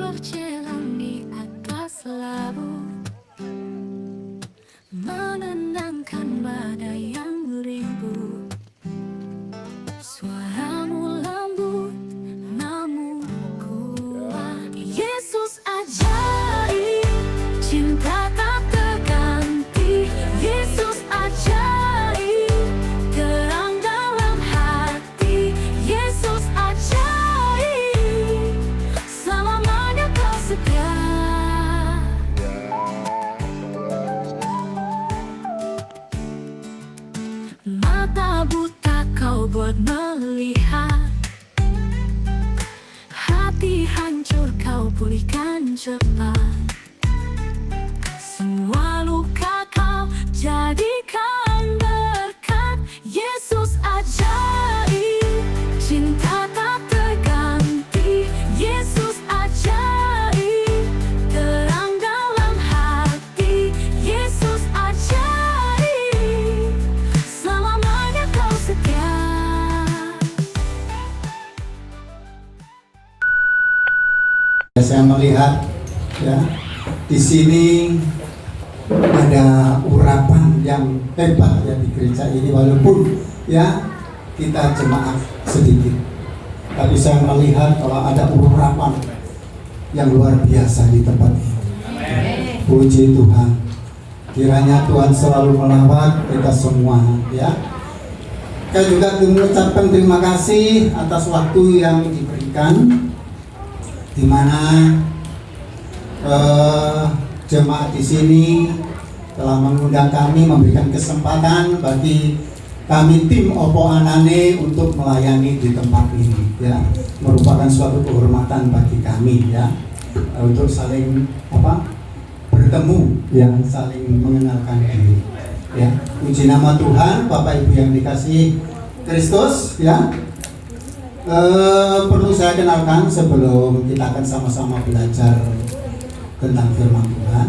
berjalan di atas laut, menenangkan badai yang ribut. Suaramu lembut namun kuat. Yesus ajaib, cinta tak terganti. Yesus ajaib, terang dalam hati. Yesus ajaib, selamanya kau setia. Mata buta kau buat melihat, hati hancur kau pulihkan cepat. Semua luka kau jadikan berkat. Yesus ajaib, cinta tak terganti. Yesus ajaib, terang dalam hati. Yesus ajaib, selamanya kau setia. Saya melihat ya di sini ada urapan yang hebat ya di gereja ini, walaupun ya kita jemaat sedikit, tapi saya melihat kalau ada urapan yang luar biasa di tempat ini. Puji Tuhan, kiranya Tuhan selalu melawat kita semua ya. Saya juga mengucapkan terima kasih atas waktu yang diberikan, di mana jemaat di sini telah mengundang kami, memberikan kesempatan bagi kami tim Opo Anane untuk melayani di tempat ini ya, merupakan suatu kehormatan bagi kami ya, untuk saling bertemu ya, saling mengenalkan diri ya. Puji nama Tuhan. Bapak Ibu yang dikasihi Kristus ya, perlu saya kenalkan sebelum kita akan sama-sama belajar tentang firman Tuhan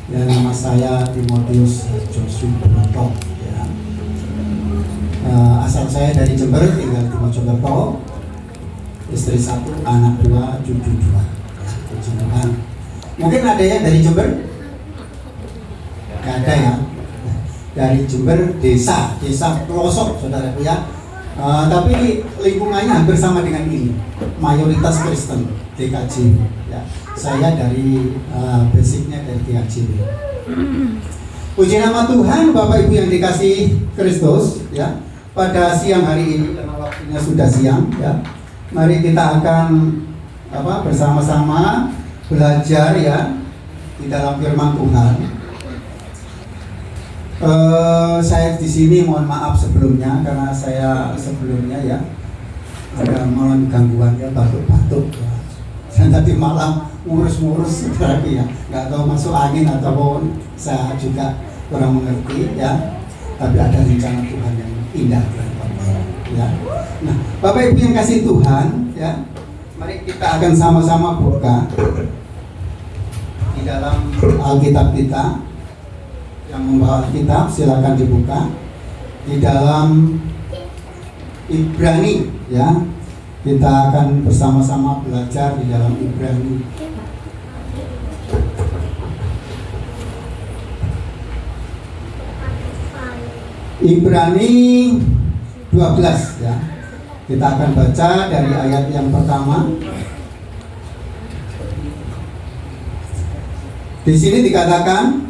ya. Nama saya Timotius Joshua Broto ya. Asal saya dari Jember, tinggal di Mojokerto, istri 1, anak 2, cucu 2 ya. Puji Tuhan. Mungkin ada ya dari Jember? Gak ada ya. Dari Jember, desa pelosok saudaraku ya. Tapi lingkungannya hampir sama dengan ini, mayoritas Kristen, GKJ ya. Saya dari basicnya dari GKJ. Puji nama Tuhan. Bapak Ibu yang dikasihi Kristus ya, pada siang hari ini karena waktunya sudah siang ya, mari kita akan bersama-sama belajar ya di dalam firman Tuhan. Saya di sini mohon maaf sebelumnya karena saya sebelumnya ya ada malam gangguan ya, batuk-batuk ya. Dan tadi malam ngurus-ngurus saudaraku ya, nggak tahu masuk angin ataupun saya juga kurang mengerti ya. Tapi ada rencana Tuhan yang indah ya. Nah, Bapak Ibu yang kasih Tuhan ya, mari kita akan sama-sama buka di dalam Alkitab kita. Yang membawa kitab silakan dibuka di dalam Ibrani ya. Kita akan bersama-sama belajar di dalam Ibrani. Ibrani 12 ya. Kita akan baca dari ayat yang pertama. Di sini dikatakan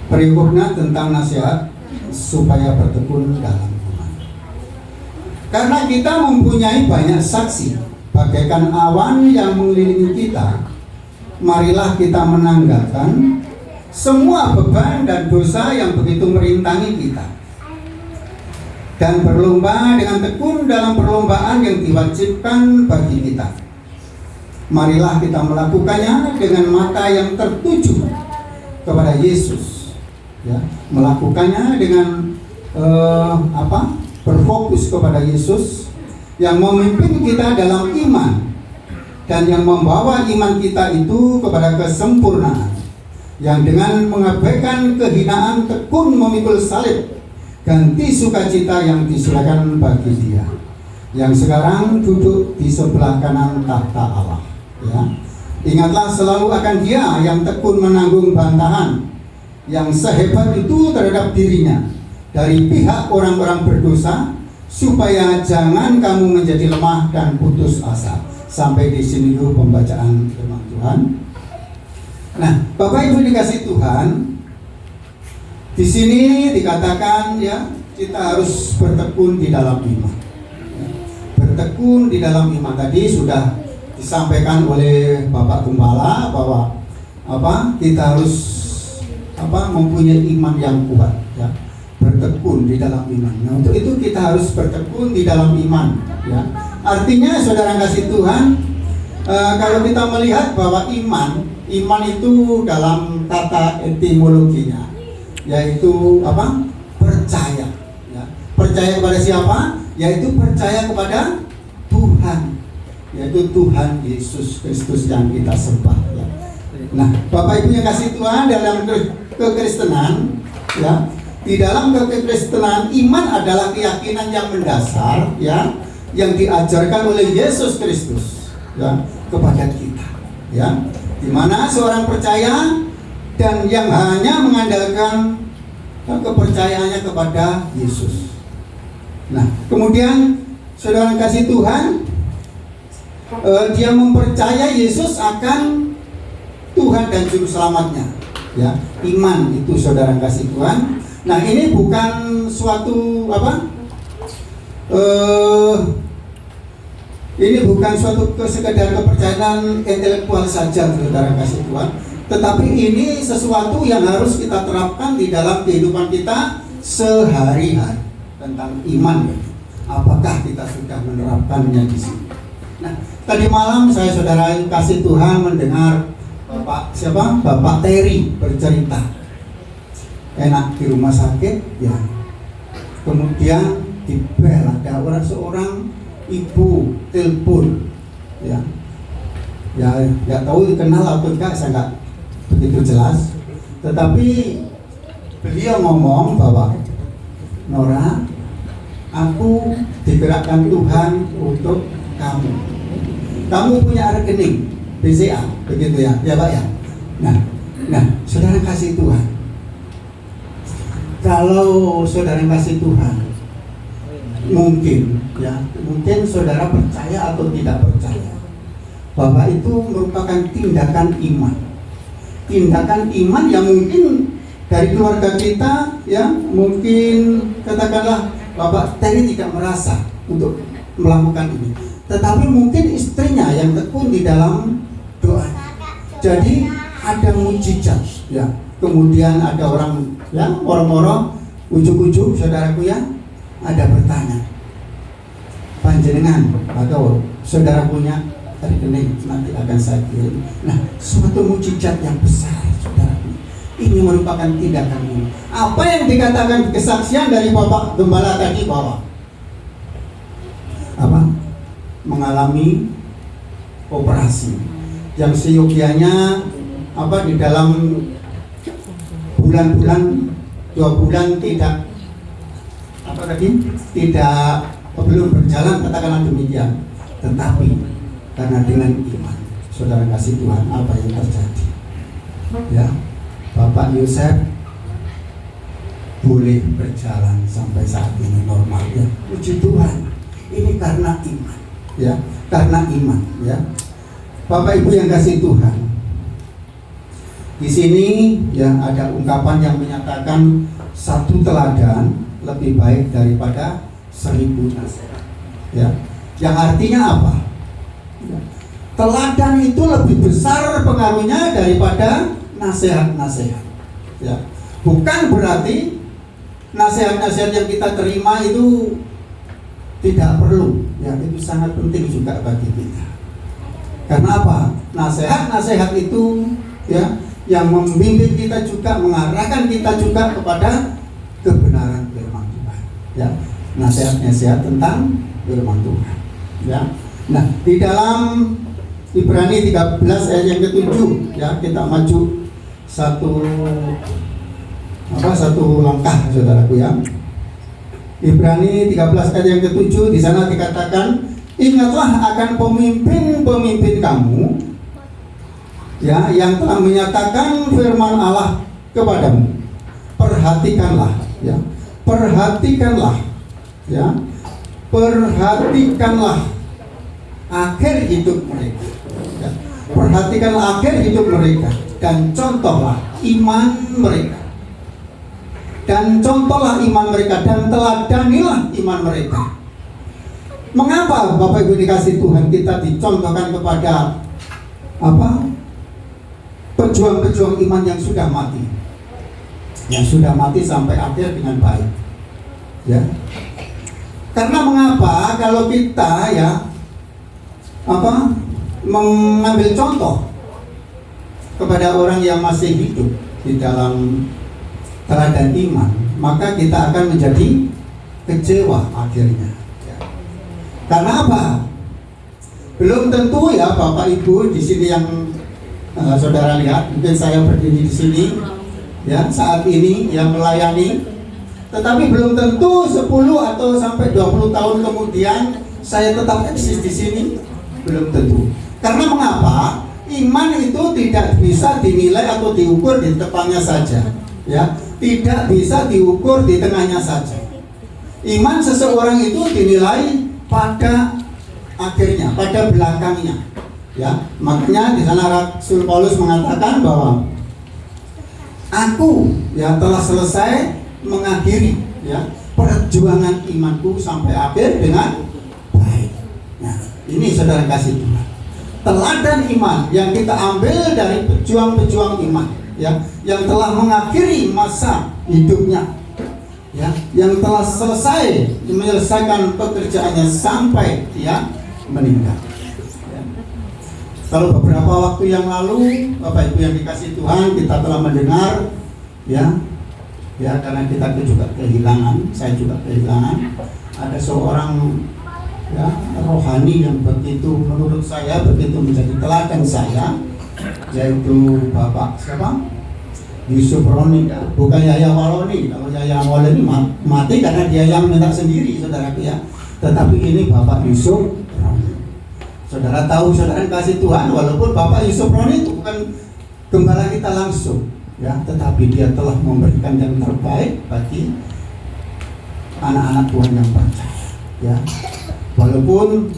berikutnya tentang nasihat supaya bertekun dalam iman. Karena kita mempunyai banyak saksi bagaikan awan yang mengelilingi kita, marilah kita menanggalkan semua beban dan dosa yang begitu merintangi kita, dan berlomba dengan tekun dalam perlombaan yang diwajibkan bagi kita. Marilah kita melakukannya dengan mata yang tertuju kepada Yesus ya, melakukannya dengan berfokus kepada Yesus yang memimpin kita dalam iman dan yang membawa iman kita itu kepada kesempurnaan, yang dengan mengabaikan kehinaan tekun memikul salib, ganti sukacita yang disediakan bagi Dia. yang sekarang duduk di sebelah kanan tahta Allah. Ya. Ingatlah selalu akan Dia yang tekun menanggung bantahan yang sehebat itu terhadap dirinya dari pihak orang-orang berdosa, supaya jangan kamu menjadi lemah dan putus asa. Sampai di sini dulu pembacaan firman Tuhan. Nah, Bapak Ibu dikasih Tuhan, di sini dikatakan ya, kita harus bertekun di dalam iman. Ya, bertekun di dalam iman tadi sudah disampaikan oleh Bapak Gembala bahwa kita harus mempunyai iman yang kuat, ya, bertekun di dalam iman. Nah, untuk itu kita harus bertekun di dalam iman, ya. Artinya saudara kasih Tuhan, kalau kita melihat bahwa iman itu dalam tata etimologinya yaitu percaya, ya. Percaya kepada siapa? Yaitu percaya kepada Tuhan, yaitu Tuhan Yesus Kristus yang kita sembah, ya. Nah, Bapak Ibu yang kasih Tuhan, dalam kekristenan, ya, di dalam kekristenan iman adalah keyakinan yang mendasar, ya, yang diajarkan oleh Yesus Kristus, ya, kepada kita, ya, di mana seorang percaya dan yang hanya mengandalkan kepercayaannya kepada Yesus. Nah, kemudian saudara kasih Tuhan, dia mempercayai Yesus akan Tuhan dan Juru Selamatnya, ya. Iman itu saudara kasih Tuhan. Nah, ini bukan suatu ini bukan suatu sekedar kepercayaan intelektual saja saudara kasih Tuhan, tetapi ini sesuatu yang harus kita terapkan di dalam kehidupan kita sehari-hari tentang iman. Apakah kita sudah menerapkannya di sini? Nah, tadi malam saya saudara kasih Tuhan mendengar Bapak Terry bercerita enak di rumah sakit, ya. Kemudian di bel ada seorang ibu telepon, ya. Ya nggak tahu kenal atau enggak, saya nggak begitu jelas. Tetapi beliau ngomong bahwa Nora, aku digerakkan Tuhan untuk kamu. Kamu punya rekening BCA, begitu ya, ya Pak ya. Nah, saudara kasih Tuhan. Kalau saudara kasih Tuhan, mungkin saudara percaya atau tidak percaya, bahwa itu merupakan tindakan iman. Tindakan iman yang mungkin dari keluarga kita, ya, mungkin katakanlah Bapak Terry tidak merasa untuk melakukan ini, tetapi mungkin istrinya yang tekun di dalam doa. Jadi ada mujizat, ya. Kemudian ada orang, ya, orang-orang ujuk-ujuk saudaraku, ya, ada bertanya, panjenengan atau saudara punya rekening, nanti akan saya kirim. Nah, suatu mujizat yang besar saudaraku. Ini merupakan tindakan ini. Apa yang dikatakan kesaksian dari Bapak Gembala tadi bahwa mengalami operasi yang seyogianya di dalam bulan-bulan 2 bulan belum berjalan, katakanlah demikian. Tetapi karena dengan iman saudara kasih Tuhan, apa yang terjadi, ya, Bapak Yosef boleh berjalan sampai saat ini normal, ya. Puji Tuhan, ini karena iman, ya, karena iman, ya. Bapak Ibu yang kasih Tuhan, di sini, ya, ada ungkapan yang menyatakan satu teladan lebih baik daripada 1000 nasihat, ya. Yang artinya apa? Ya. Teladan itu lebih besar pengaruhnya daripada nasihat-nasihat, ya. Bukan berarti nasihat-nasihat yang kita terima itu tidak perlu, ya, itu sangat penting juga bagi kita. Karena apa? Nasihat-nasihat itu, ya, yang membimbing kita juga, mengarahkan kita juga kepada kebenaran firman Tuhan, ya. Nasihat-nasihat tentang firman Tuhan, ya. Nah, di dalam Ibrani 13 ayat yang ke-7, ya, kita maju satu langkah saudaraku, ya. Ibrani 13 ayat yang ke-7, di sana dikatakan, ingatlah akan pemimpin-pemimpin kamu, ya, yang telah menyatakan firman Allah kepadamu. Perhatikanlah, ya, perhatikanlah, ya, perhatikanlah akhir hidup mereka, ya. Perhatikanlah akhir hidup mereka dan contohlah iman mereka, dan contohlah iman mereka, dan teladanilah iman mereka. Mengapa Bapak Ibu dikasih Tuhan kita dicontohkan kepada apa? Pejuang-pejuang iman yang sudah mati, yang sudah mati sampai akhir dengan baik, ya. Karena mengapa kalau kita, ya, apa, mengambil contoh kepada orang yang masih hidup di dalam teladan iman, maka kita akan menjadi kecewa akhirnya, ya. Karena apa? Belum tentu, ya, Bapak Ibu di sini yang saudara lihat, mungkin saya berdiri di sini, ya, saat ini yang melayani, tetapi belum tentu 10 atau sampai 20 tahun kemudian saya tetap eksis di sini, belum tentu. Karena mengapa? Iman itu tidak bisa dinilai atau diukur di depannya saja, ya, tidak bisa diukur di tengahnya saja. Iman seseorang itu dinilai pada akhirnya, pada belakangnya, ya. Makanya di sana Rasul Paulus mengatakan bahwa aku, ya, telah selesai mengakhiri, ya, perjuangan imanku sampai akhir dengan baik. Nah, ini saudara kasih Tuhan, teladan iman yang kita ambil dari pejuang-pejuang iman, ya, yang telah mengakhiri masa hidupnya, ya, yang telah selesai menyelesaikan pekerjaannya sampai dia meninggal, ya. Kalau beberapa waktu yang lalu, Bapak Ibu yang dikasih Tuhan, kita telah mendengar, ya, karena kita juga kehilangan, saya juga kehilangan, ada seorang, ya, rohani yang begitu, menurut saya begitu menjadi teladan saya, yaitu Bapak siapa? Yusuf Roni, ya. Bukan Yaya Waloni. Kalau Yaya Waloni mati karena dia yang minta sendiri, saudaraku, ya. Tetapi ini Bapak Yusuf Roni. Saudara tahu, saudara kasih Tuhan, walaupun Bapak Yusuf Roni itu bukan gembala kita langsung, ya, tetapi dia telah memberikan yang terbaik bagi anak-anak Tuhan yang percaya, ya. Walaupun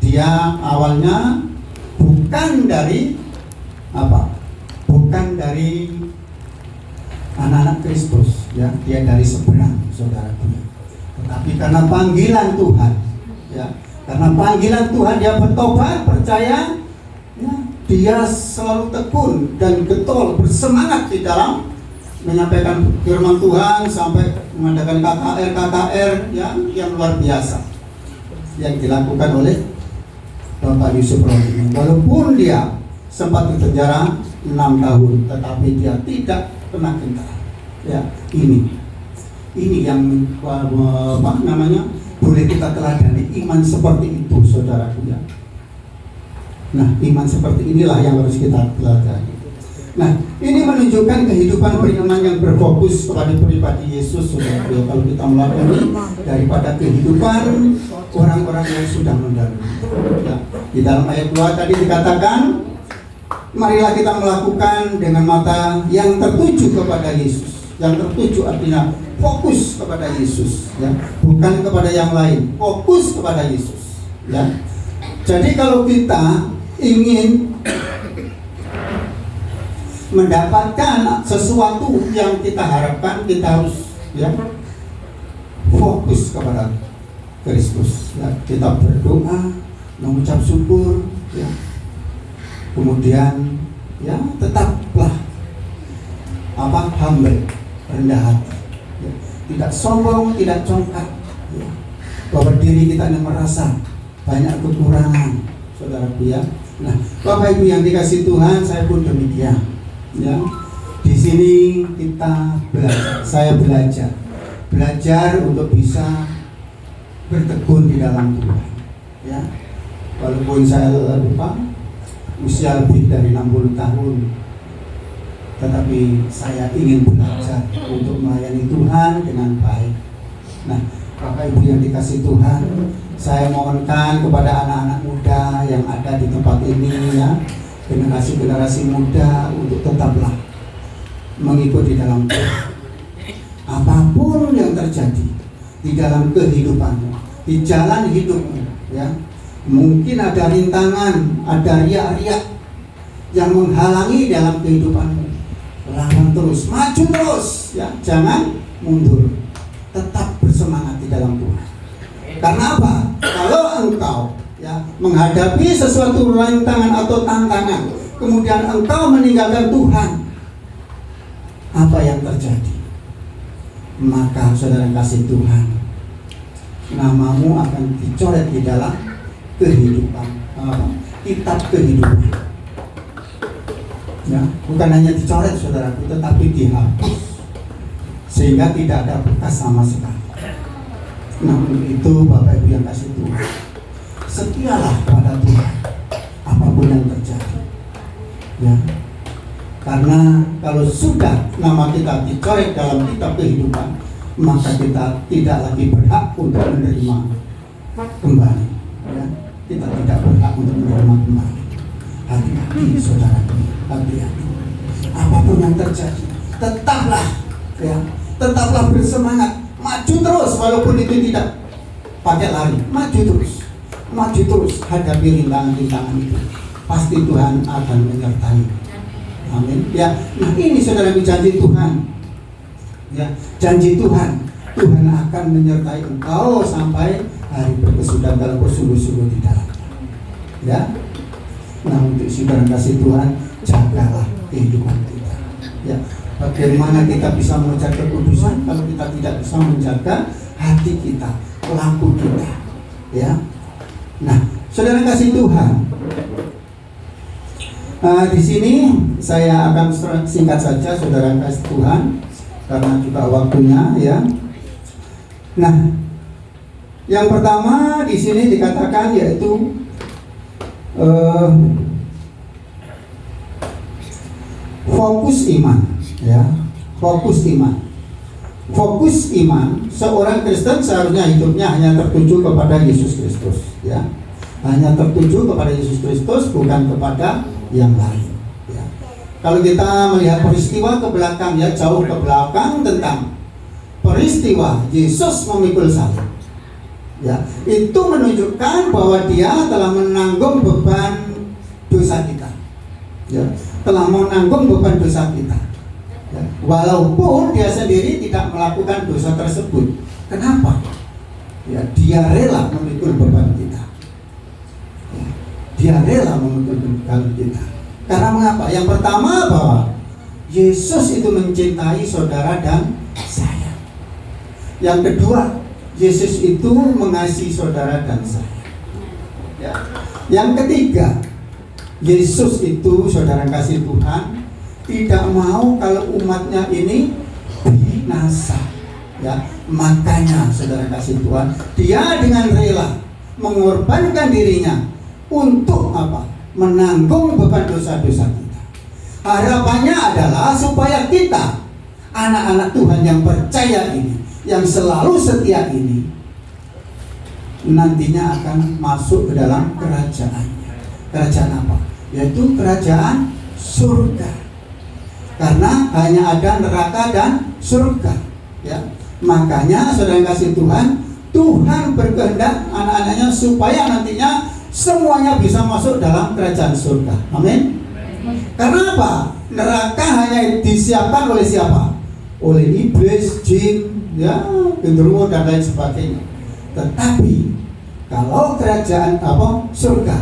dia awalnya bukan dari apa? Bukan dari anak-anak Kristus, ya, dia dari seberang, saudara-saudara. Tetapi karena panggilan Tuhan, ya, karena panggilan Tuhan dia bertobat, percaya, ya, dia selalu tekun dan getol, bersemangat di dalam menyampaikan firman Tuhan sampai mengadakan KKR, ya, yang luar biasa yang dilakukan oleh Bapak Yusuf Roni. Walaupun dia sempat dipenjara 6 tahun, tetapi dia tidak pernah gentar, ya. Ini yang apa namanya, boleh kita teladani, iman seperti itu, saudaraku, ya. Nah, iman seperti inilah yang harus kita teladani. Nah, ini menunjukkan kehidupan beriman yang berfokus kepada pribadi Yesus, saudaraku. Kalau kita melakukan daripada kehidupan orang-orang yang sudah mendahului, ya. Di dalam ayat 2 tadi dikatakan, marilah kita melakukan dengan mata yang tertuju kepada Yesus. Yang tertuju artinya fokus kepada Yesus, ya, bukan kepada yang lain, fokus kepada Yesus, ya. Jadi kalau kita ingin mendapatkan sesuatu yang kita harapkan, kita harus, ya, fokus kepada Kristus, ya. Kita berdoa, mengucap syukur, ya. Kemudian, ya, tetaplah apa, humble, rendah hati, ya. Tidak sombong, tidak congkak, ya. Bahwa diri kita yang merasa banyak kekurangan, saudaraku, ya. Nah, Bapak Ibu yang dikasih Tuhan, saya pun demikian, ya. Di sini kita belajar, saya belajar untuk bisa bertekun di dalam Tuhan, ya. Walaupun saya lupa usia lebih dari 60 tahun, tetapi saya ingin belajar untuk melayani Tuhan dengan baik. Nah, Bapak Ibu yang dikasih Tuhan, saya mohonkan kepada anak-anak muda yang ada di tempat ini ya, generasi-generasi muda untuk tetaplah mengikuti dalam Tuhan. Apapun yang terjadi di dalam kehidupanmu, di jalan hidupmu ya, mungkin ada rintangan, ada riak-riak yang menghalangi dalam kehidupanmu, lawan terus, maju terus ya, jangan mundur, tetap bersemangat di dalam Tuhan. Karena apa? Kalau engkau ya menghadapi sesuatu rintangan atau tantangan, kemudian engkau meninggalkan Tuhan, apa yang terjadi? Maka saudara kasih Tuhan, namamu akan dicoret di dalam kehidupan, kitab kehidupan. Ya, bukan hanya dicoret saudaraku, tetapi dihapus sehingga tidak ada bekas sama sekali. Namun itu Bapak Ibu yang kasih Tuhan, setialah pada Tuhan apapun yang terjadi. Ya. Karena kalau sudah nama kita dicoret dalam kitab kehidupan, maka kita tidak lagi berhak untuk menerima kembali. Ya. Kita tidak berhak untuk menerima kembali. Hati-hati saudara, hati-hati. Apapun yang terjadi, tetaplah ya, tetaplah bersemangat, maju terus walaupun itu tidak pakai lari, maju terus hadapi rintangan-rintangan itu. Pasti Tuhan akan menyertai. Amin. Ya, nah ini saudara, janji Tuhan. Ya, janji Tuhan. Tuhan akan menyertai engkau sampai hari berkesudahan dalam bersungguh-sungguh di dalamnya. Ya. Nah, untuk saudara kasih Tuhan, jagalah kehidupan kita. Ya, bagaimana kita bisa mengejar kekudusan kalau kita tidak bisa menjaga hati kita, lampu kita. Ya. Nah, saudara kasih Tuhan. Di sini saya akan singkat saja saudara kasih Tuhan karena juga waktunya ya. Nah, yang pertama di sini dikatakan yaitu fokus iman ya, fokus iman. Fokus iman, seorang Kristen seharusnya hidupnya hanya tertuju kepada Yesus Kristus ya. Hanya tertuju kepada Yesus Kristus, bukan kepada yang lain ya. Kalau kita melihat peristiwa ke belakang ya, jauh ke belakang tentang peristiwa Yesus memikul salib ya, itu menunjukkan bahwa dia telah menanggung beban dosa kita ya, telah menanggung beban dosa kita ya. Walaupun dia sendiri tidak melakukan dosa tersebut. Kenapa? Ya, dia rela memikul beban kita. Dia rela memikul beban kita. Karena mengapa? Yang pertama bahwa Yesus itu mencintai saudara dan saya. Yang kedua, Yesus itu mengasihi saudara dan saya. Ya. Yang ketiga, Yesus itu saudara kasih Tuhan tidak mau kalau umatnya ini binasa. Ya, makanya saudara kasih Tuhan, dia dengan rela mengorbankan dirinya untuk apa? Menanggung beban dosa-dosa kita. Harapannya adalah supaya kita, anak-anak Tuhan yang percaya ini, yang selalu setia ini, nantinya akan masuk ke dalam kerajaannya. Kerajaan apa? Yaitu kerajaan surga. Karena hanya ada neraka dan surga ya. Makanya saudara kasih Tuhan, Tuhan berkehendak anak-anaknya supaya nantinya semuanya bisa masuk dalam kerajaan surga. Amin. Karena apa? Neraka hanya disiapkan oleh siapa? Oleh iblis, jin, ya, genderuwo dan lain sebagainya. Tetapi kalau kerajaan surga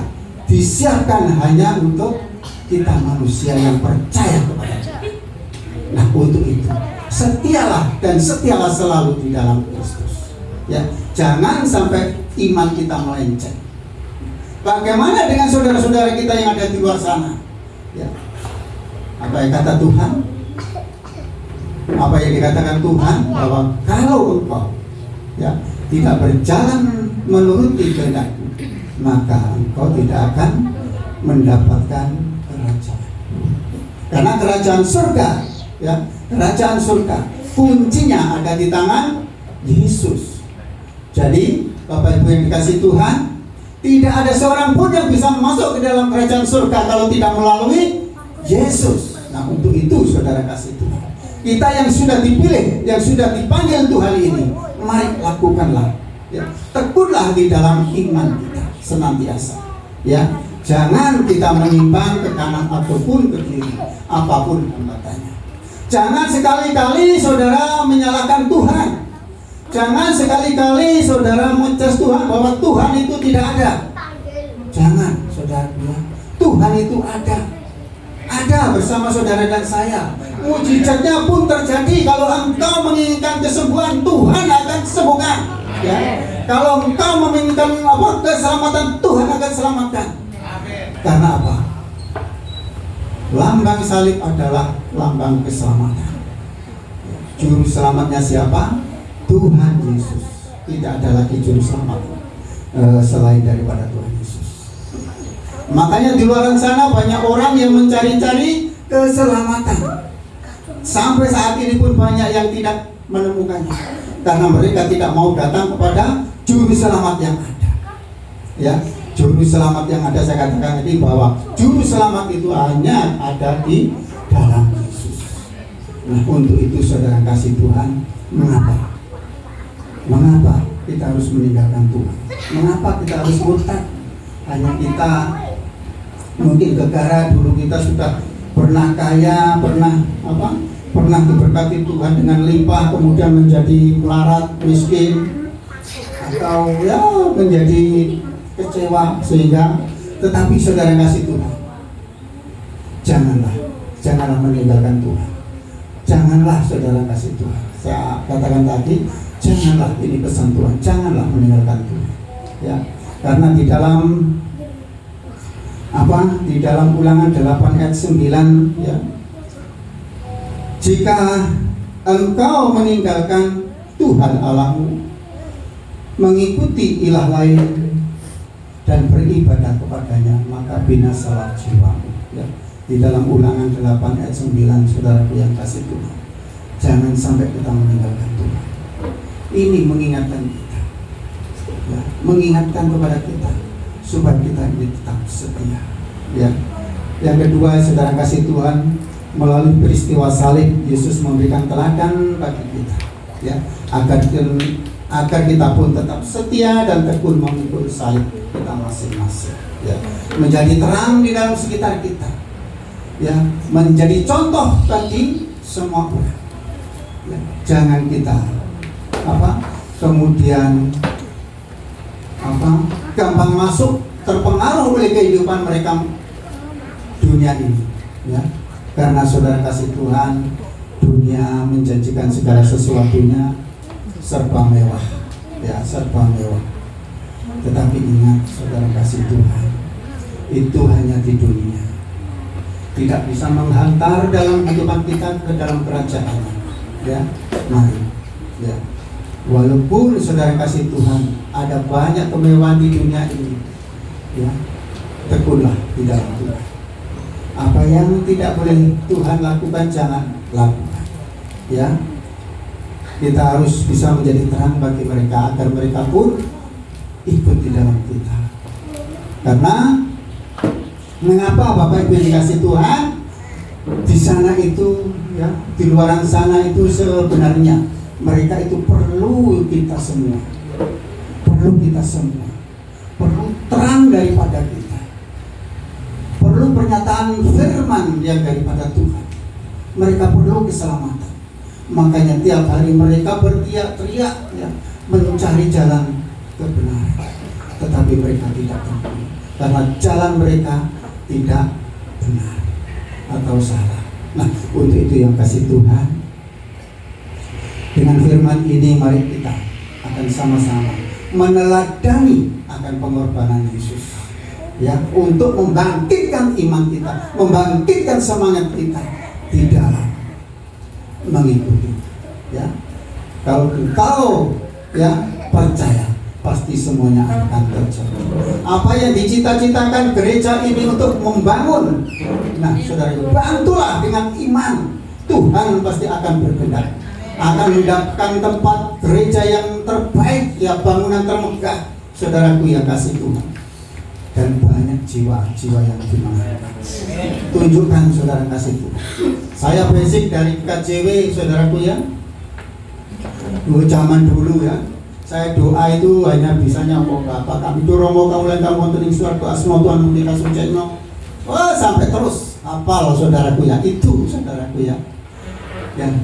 disiapkan hanya untuk kita manusia yang percaya kepada Dia. Nah, untuk itu setialah dan setialah selalu di dalam Kristus. Ya, jangan sampai iman kita melenceng. Bagaimana dengan saudara-saudara kita yang ada di luar sana? Ya. Apa yang kata Tuhan? Apa yang dikatakan Tuhan? Bahwa kalau engkau ya tidak berjalan menuruti kehendak-Ku, maka engkau tidak akan mendapatkan kerajaan. Karena kerajaan surga, ya, kerajaan surga kuncinya ada di tangan Yesus. Jadi Bapak Ibu yang dikasih Tuhan, tidak ada seorang pun yang bisa masuk ke dalam kerajaan surga kalau tidak melalui Yesus. Nah, untuk itu saudara kasih Tuhan, kita yang sudah dipilih, yang sudah dipanggil Tuhan ini, mari lakukanlah, ya, tekunlah di dalam iman kita senantiasa, ya. Jangan kita menyimpang ke kanan ataupun ke kiri, apapun hambatannya. Jangan sekali-kali saudara menyalahkan Tuhan. Jangan sekali-kali saudara mencas Tuhan bahwa Tuhan itu tidak ada. Jangan, saudara, Tuhan itu ada. Ada bersama saudara dan saya. Mujizatnya pun terjadi. Kalau engkau menginginkan kesembuhan, Tuhan akan sembuhkan, ya. Kalau engkau menginginkan keselamatan, Tuhan akan selamatkan. Karena apa? Lambang salib adalah lambang keselamatan. Juru selamatnya siapa? Tuhan Yesus. Tidak ada lagi juru selamat selain daripada Tuhan Yesus. Makanya di luar sana banyak orang yang mencari-cari keselamatan. Sampai saat ini pun banyak yang tidak menemukannya, karena mereka tidak mau datang kepada juru selamat yang ada. Ya, juru selamat yang ada, saya katakan tadi bahwa juru selamat itu hanya ada di dalam Yesus. Nah, untuk itu saudara kasih Tuhan, mengapa? Mengapa kita harus meninggalkan Tuhan? Mengapa kita harus murtad? Hanya kita mungkin gegara, dulu kita sudah pernah kaya, pernah diberkati Tuhan dengan limpah, kemudian menjadi melarat, miskin, atau ya menjadi kecewa sehingga. Tetapi saudara kasih Tuhan, janganlah meninggalkan Tuhan. Janganlah saudara kasih Tuhan. Saya katakan tadi, janganlah, ini pesan Tuhan, janganlah meninggalkan Tuhan. Ya, karena di dalam Ulangan 8 ayat 9, ya, jika engkau meninggalkan Tuhan Allahmu, mengikuti ilah lain dan beribadah kepadanya, maka binasalah jiwamu. Ya, di dalam Ulangan 8 ayat 9, saudaraku yang kasih Tuhan, jangan sampai kita meninggalkan Tuhan. Ini mengingatkan kita, ya, mengingatkan kepada kita supaya kita ini tetap setia. Ya. Yang kedua, saudara kasih Tuhan, melalui peristiwa salib Yesus memberikan teladan bagi kita, ya, agar kita pun tetap setia dan tekun mengikut salib kita masing-masing, ya, menjadi terang di dalam sekitar kita, ya, menjadi contoh bagi semua orang. Ya, jangan kita kemudian gampang masuk, terpengaruh oleh kehidupan mereka dunia ini, ya. Karena saudara kasih Tuhan, dunia menjanjikan segala sesuatunya serba mewah, ya, serba mewah. Tetapi ingat saudara kasih Tuhan, itu hanya di dunia, tidak bisa menghantar dalam kehidupan kita ke dalam kerajaan-Nya, ya. Mari, ya, walaupun saudara kasih Tuhan ada banyak kemewahan di dunia ini, ya, tekunlah di dalam Tuhan. Apa yang tidak boleh Tuhan lakukan, jangan lakukan, ya. Kita harus bisa menjadi terang bagi mereka agar mereka pun ikut di dalam kita. Karena mengapa Bapak Ibu dikasih Tuhan, di sana itu, ya, di luar sana itu sebenarnya mereka itu perlu kita semua, perlu terang daripada kita. Perlu pernyataan firman yang daripada Tuhan. Mereka perlu keselamatan. Makanya tiap hari mereka berteriak-teriak, ya, mencari jalan kebenaran. Tetapi mereka tidak tahu, karena jalan mereka tidak benar atau salah. Nah, untuk itu yang kasih Tuhan, dengan firman ini mari kita akan sama-sama meneladani akan pengorbanan Yesus, ya, untuk membangkitkan iman kita, membangkitkan semangat kita di dalam mengikuti, ya. Kalau engkau, ya, percaya, pasti semuanya akan terjadi. Apa yang dicita-citakan gereja ini untuk membangun, nah saudara, bantulah dengan iman. Tuhan pasti akan berkehendak, akan mendapatkan tempat gereja yang terbaik, ya bangunan termegah, saudaraku yang kasih Tuhan. Dan banyak jiwa-jiwa yang dimenangkan. Tunjukkan saudara kasih Tuhan. Saya basic dari KJW, saudaraku ya. Dulu zaman dulu ya, saya doa itu hanya bisanya kok Bapak kami Romo kaulan kamu wonten ing swarga asma Tuhan murti kasucikno. Wah, sampai terus hafal saudaraku ya, itu saudaraku ya. Ya.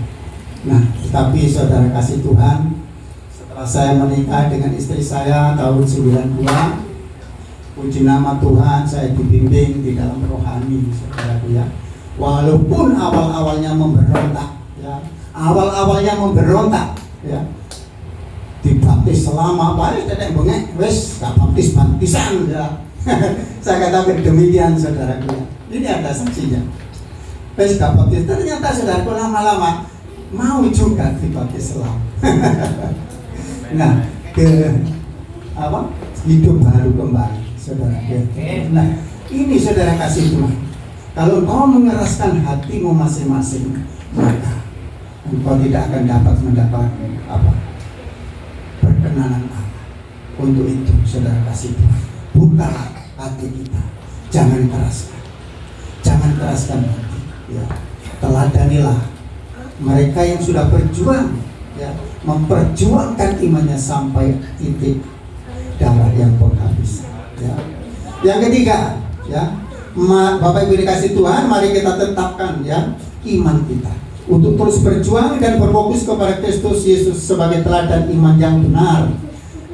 Nah, tetapi saudara kasih Tuhan, setelah saya menikah dengan istri saya tahun 92, puji nama Tuhan, saya dibimbing di dalam rohani, saudaraku ya. Walaupun awal-awalnya memberontak, ya, ya, dibaptis selama baik, teteh bengek, wes, gak baptisan, ya. Saya katakan demikian, saudaraku ya. Ini ada saksinya. Wes, gak baptis, ternyata saudaraku lama-lama mau juga dibaptis selama. Nah, hidup baru kembali. Saudara, nah ini saudara kasih Tuhan. Kalau engkau mengeraskan hatimu masing-masing, maka engkau tidak akan dapat mendapat perkenanan Allah. Untuk itu saudara kasih Tuhan, bukalah hati kita, jangan keraskan hati. Ya, teladanilah mereka yang sudah berjuang, ya, memperjuangkan imannya sampai titik darah yang penghabisan. Ya. Yang ketiga, ya, Bapak Ibu dikasih Tuhan, mari kita tetapkan ya iman kita untuk terus berjuang dan berfokus kepada Kristus Yesus sebagai teladan iman yang benar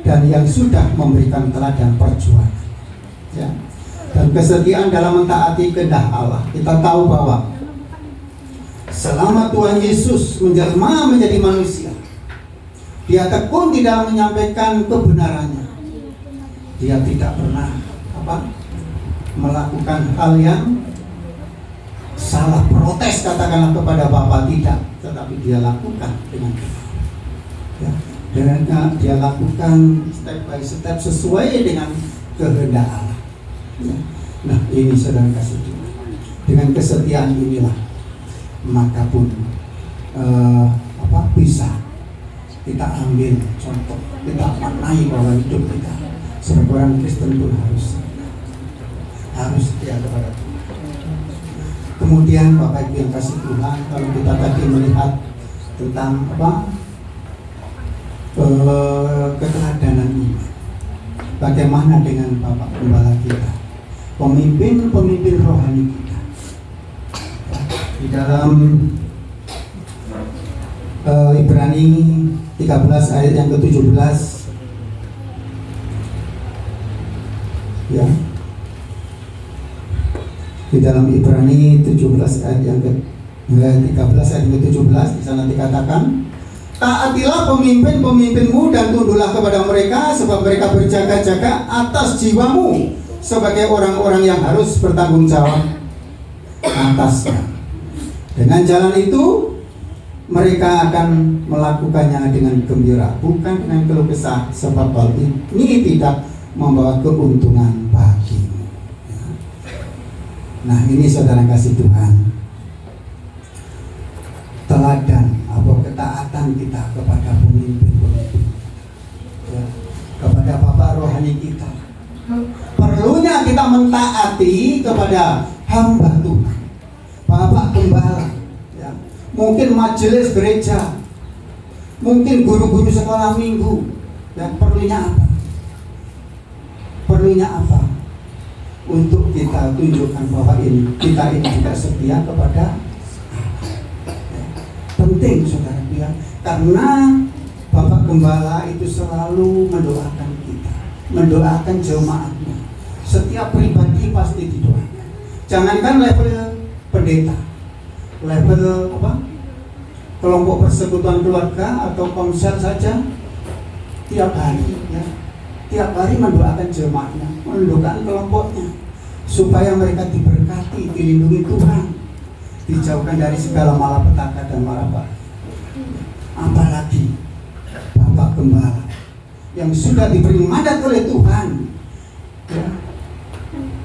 dan yang sudah memberikan teladan perjuangan. Ya. Dan kesetiaan dalam mentaati kehendak Allah. Kita tahu bahwa selama Tuhan Yesus menjelma menjadi manusia, Dia tekun di dalam menyampaikan kebenarannya. Dia tidak pernah melakukan hal yang salah, protes katakanlah kepada Bapa, tidak, tetapi dia lakukan dengan ya, dia lakukan step by step sesuai dengan kehendak Allah. Ya. Nah, ini saudara kasih Tuhan. Dengan kesetiaan inilah maka pun bisa kita ambil contoh, kita maknai bahwa hidup kita sebagai orang Kristen pun harus setia kepada Tuhan. Kemudian Bapak Ibu yang kasih Tuhan, kalau kita tadi melihat tentang keteladanan ini, bagaimana dengan Bapak Gembala kita, pemimpin rohani kita, di dalam Ibrani 13 ayat yang ke-17. Ya, di dalam Ibrani 17 ayat yang ke-13 ayat yang ke-17 di sana dikatakan, taatilah pemimpin-pemimpinmu dan tunduklah kepada mereka, sebab mereka berjaga-jaga atas jiwamu sebagai orang-orang yang harus bertanggung jawab atasnya. Dengan jalan itu mereka akan melakukannya dengan gembira, bukan dengan keluh kesah, sebab hal ini tidak membawa keuntungan bagimu. Ya. Nah, ini saudara kasih Tuhan, teladan atau ketaatan kita kepada pemimpin-pemimpin, ya, kepada bapak rohani kita. Perlunya kita mentaati kepada hamba Tuhan, bapak gembala, ya. Mungkin majelis gereja, mungkin guru-guru sekolah minggu, ya. Perlunya apa? Untuk kita tunjukkan bahwa kita ini juga setia kepada ya. Penting saudara ya, karena Bapak Gembala itu selalu mendoakan kita, mendoakan jemaatnya. Setiap pribadi pasti didoakan. Jangankan level pendeta, level kelompok persekutuan keluarga atau komsel saja, tiap hari ya, tiap hari mendoakan jemaatnya, mendoakan kelompoknya, supaya mereka diberkati, dilindungi Tuhan, dijauhkan dari segala malapetaka dan marabahaya. Apalagi Bapak Gembala yang sudah diberi mandat oleh Tuhan, ya,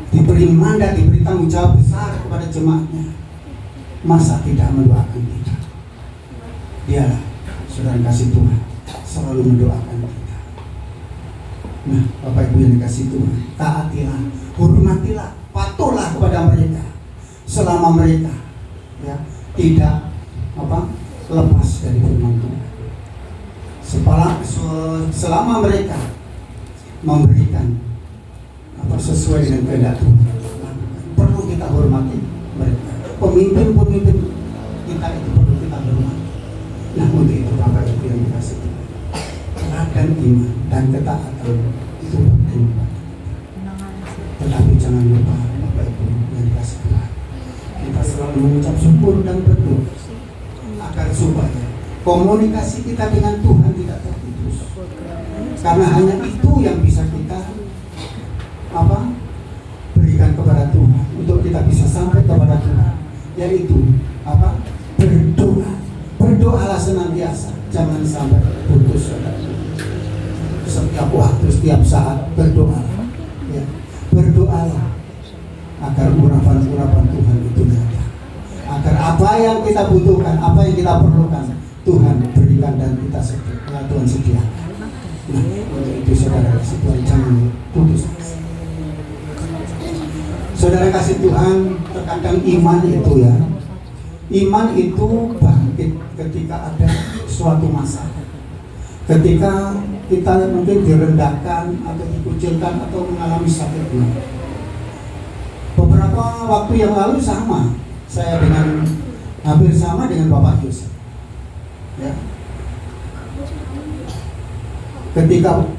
diberi mandat, diberi tanggung jawab besar kepada jemaatnya, masa tidak mendoakan kita? Dialah saudara kasih Tuhan, selalu mendoakan kita. Nah, Bapak Ibu yang dikasih Tuhan, taatilah, hormatilah, patuhlah kepada mereka selama mereka ya tidak lepas dari firman Tuhan. Selama mereka memberikan sesuai dengan kehendak Tuhan, perlu kita hormati mereka. Pemimpin-pemimpin kita itu perlu kita hormati. Nah, untuk itu Bapak Ibu yang dikasih Tuhan, teladan iman dan ketaatan itu penting. Tetapi jangan lupa Bapak Ibu yang dikasih Tuhan, kita selalu mengucap syukur dan berdoa agar supaya komunikasi kita dengan Tuhan tidak terputus. Karena hanya itu yang bisa kita berikan kepada Tuhan untuk kita bisa sampai kepada Tuhan, yaitu berdoa. Berdoalah senantiasa, jangan sampai putus. Setiap waktu, setiap saat berdoa. Ya. Berdoalah agar urapan-urapan Tuhan itu nyata. Agar apa yang kita butuhkan, apa yang kita perlukan, Tuhan berikan dan kita Tuhan sediakan. Nah, untuk itu saudara kasih Tuhan, jangan putus asa. Saudara kasih Tuhan, terkadang iman itu iman itu bangkit ketika ada suatu masalah. Ketika kita mungkin direndahkan atau dikucilkan atau mengalami sakit. Beberapa waktu yang lalu saya hampir sama dengan Bapak Yusuf. Ya. Ketika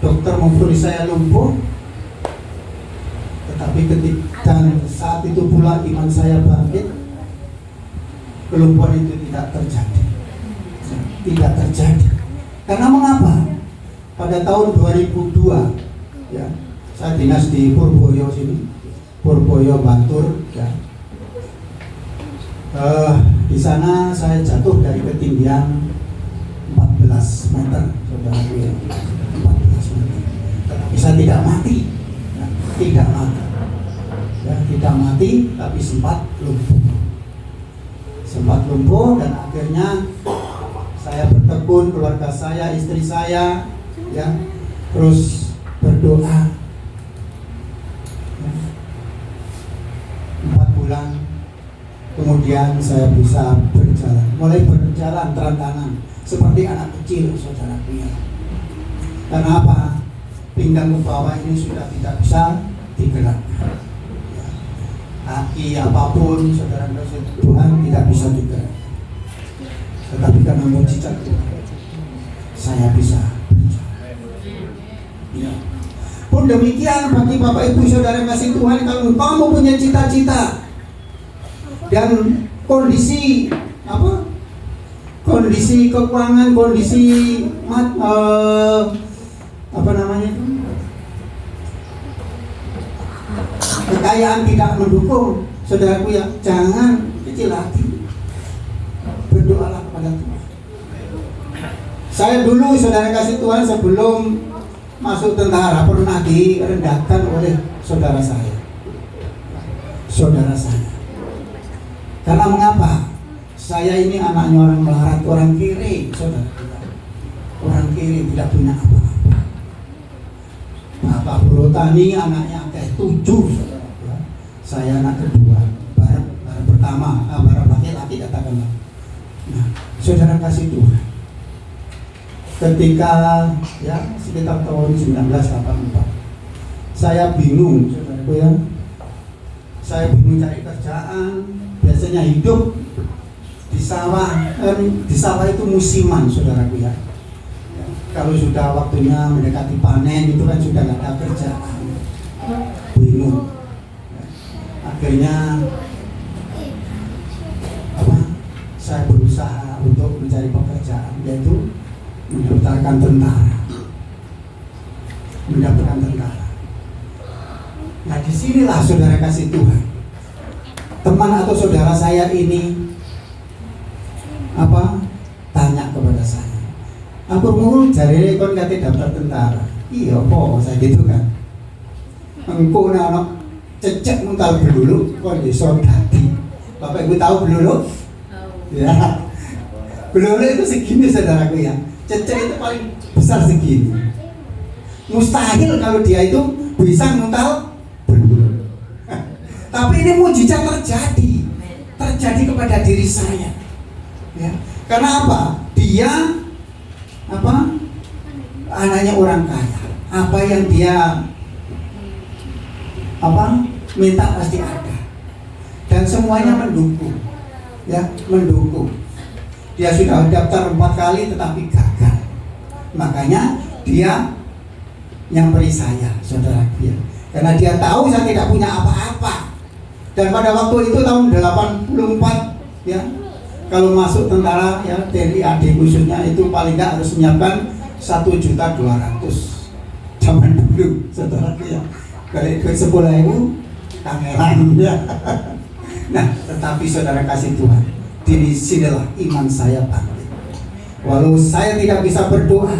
dokter memfonis saya lumpuh, tetapi ketika saat itu pula iman saya bangkit, kelumpuhan itu tidak terjadi. Tidak terjadi. Karena mengapa? Pada tahun 2002, ya, saya dinas di Purboyo sini, Purboyo Bantul, ya. Di sana saya jatuh dari ketinggian 14 meter, saudaraku ya, 14 meter. Tetapi saya tidak mati, ya, tidak mati, ya, tidak mati, tapi sempat lumpuh dan akhirnya saya bertekun, keluarga saya, istri saya, ya, terus berdoa. Ya. 4 bulan kemudian saya bisa berjalan, mulai berjalan terantangan seperti anak kecil, saudaraku ya. Karena apa? Pinggang ke bawah ini sudah tidak bisa digerakkan. Ya. Kaki apapun, saudara Tuhan tidak bisa digerakkan. Tetapi karena mujizat Tuhan, saya bisa berjalan. Ya. Pun demikian bagi Bapak Ibu Saudara kasih Tuhan, kalau kamu mempunyai cita-cita dan kondisi kondisi keuangan, kondisi kekayaan tidak mendukung, saudaraku ya, jangan kecil hati. Berdoalah kepada Tuhan. Saya dulu, saudara kasih Tuhan, sebelum masuk tentara pernah direndahkan oleh saudara saya. Karena mengapa? Saya ini anaknya orang melarat, orang kiri, saudara. Orang kiri tidak punya apa-apa. Bapak Brotani anaknya kayak 7, saudara. Saya anak kedua, barang pertama, barang laki-laki katakanlah. Nah, saudara kasih Tuhan, ketika ya sekitar tahun 1984 saya bingung, saudaraku ya, saya bingung cari kerjaan. Biasanya hidup di sawah, di sawah itu musiman, saudaraku ya. Kalau sudah waktunya mendekati panen itu kan sudah nggak ada kerjaan, bingung. Akhirnya saya berusaha untuk mencari pekerjaan, yaitu mendaftarkan tentara. Nah, disinilah saudara kasih Tuhan, teman atau saudara saya ini tanya kepada saya, aku mau cari kon kate daftar tentara. Iya po, saya gitu kan. Engko ana cecek muntal belulu kon iso dadi. Bapak Ibu tahu belulu? Ya. Belulu itu segini, saudaraku ya. Cece itu paling besar segini. Mustahil kalau dia itu bisa nguntal belut. Tapi ini mujizat terjadi kepada diri saya. Ya. Karena apa? Dia anaknya orang kaya. Apa yang dia minta pasti ada. Dan semuanya mendukung. Ya, mendukung. Dia sudah daftar 4 kali tetapi gagal. Makanya dia nyamperin saya, saudaraku ya. Karena dia tahu saya tidak punya apa-apa. Dan pada waktu itu tahun 84 ya, kalau masuk tentara ya, TNI AD khususnya itu paling nggak harus menyiapkan 1.200.000 zaman dulu, saudaraku ya. Kalau duit 10.000 kangelan ya. Nah, tetapi saudara kasih Tuhan, di sinilah iman saya bangkit. Walau saya tidak bisa berdoa,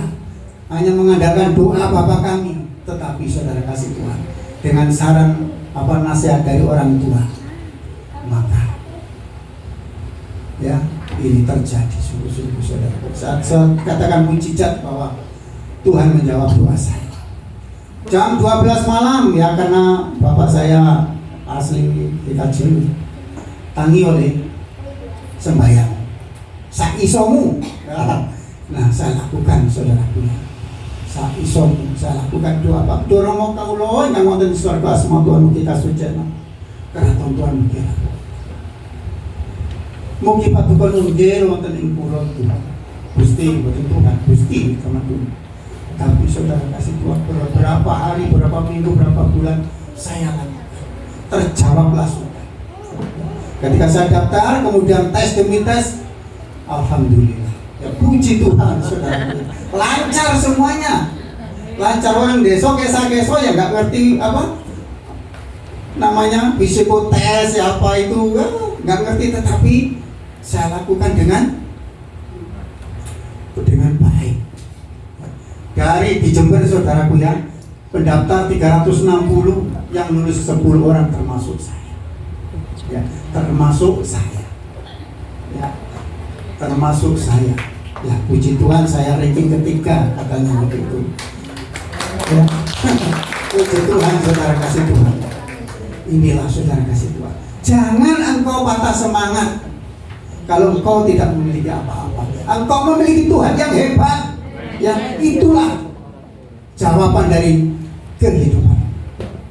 hanya mengandalkan doa Bapa kami, tetapi saudara kasih Tuhan, dengan saran nasihat dari orang tua, maka ya ini terjadi sungguh-sungguh saudara. Saya katakan mujizat bahwa Tuhan menjawab doa saya. Jam 12 malam ya, karena bapak saya asli DKJ, tangi oleh sembahyang sak isomu. Nah, saya lakukan saudaraku. Sak isomu saya lakukan doa Pak. Dorong kaulo yang wonten swarga asma Tuhan mugi kasucena. Keraton Tuhan mugi. Mugi paduka nunggil wonten ing kula Tuhan. Gusti boten Tuhan, Gusti sama Tuhan. Tapi saudara kasih Tuhan, beberapa hari, beberapa minggu, beberapa bulan saya lakukan, terjawablah sudah. Ketika saya daftar, kemudian tes demi tes, alhamdulillah. Ya puji Tuhan, saudara. Lancar semuanya, lancar. Orang desa keso ya nggak ngerti namanya psikotes ya apa itu, nggak ngerti, tetapi saya lakukan dengan baik. Dari di Jember saudaraku ya, pendaftar 360, yang lulus 10 orang termasuk saya. Ya, termasuk saya. Ya, termasuk saya. Ya, puji Tuhan saya ranking ketiga katanya begitu. Ya. Puji Tuhan saudara kasih Tuhan. Inilah saudara kasih Tuhan. Jangan engkau patah semangat kalau engkau tidak memiliki apa-apa. Engkau memiliki Tuhan yang hebat. Ya, itulah jawaban dari kehidupan.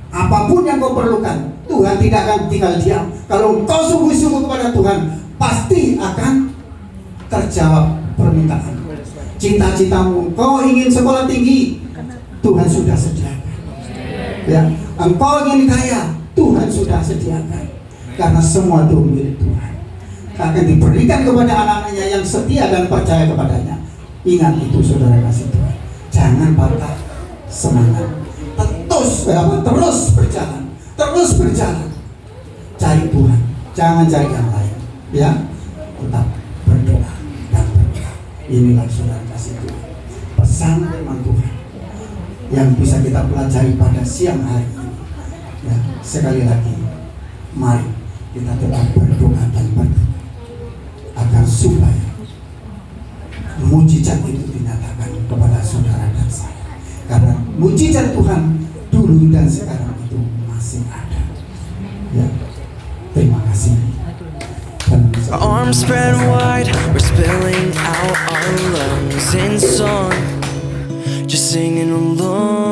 Apapun yang kau perlukan, Tuhan tidak akan tinggal diam. Kalau kau sungguh-sungguh kepada Tuhan, pasti akan terjawab permintaan. Cita-citamu, kau ingin sekolah tinggi, Tuhan sudah sediakan. Ya, engkau ingin kaya, Tuhan sudah sediakan. Karena semua itu milik Tuhan. Akan diberikan kepada anak-anaknya yang setia dan percaya kepadanya. Ingat itu saudara kasih Tuhan. Jangan patah semangat. Terus berjalan. Cari Tuhan, jangan cari yang lain. Ya, tetap berdoa dan berdoa. Inilah saudara kasih Tuhan. Pesan firman Tuhan yang bisa kita pelajari pada siang hari ini. Ya, sekali lagi, mari kita tetap berdoa dan berdoa agar supaya mujizat itu dinyatakan kepada saudara dan saya. Karena mujizat Tuhan dulu dan sekarang itu masih ada. Ya, terima kasih. Our arms spread wide, we're spilling out our lungs in song, just singing along.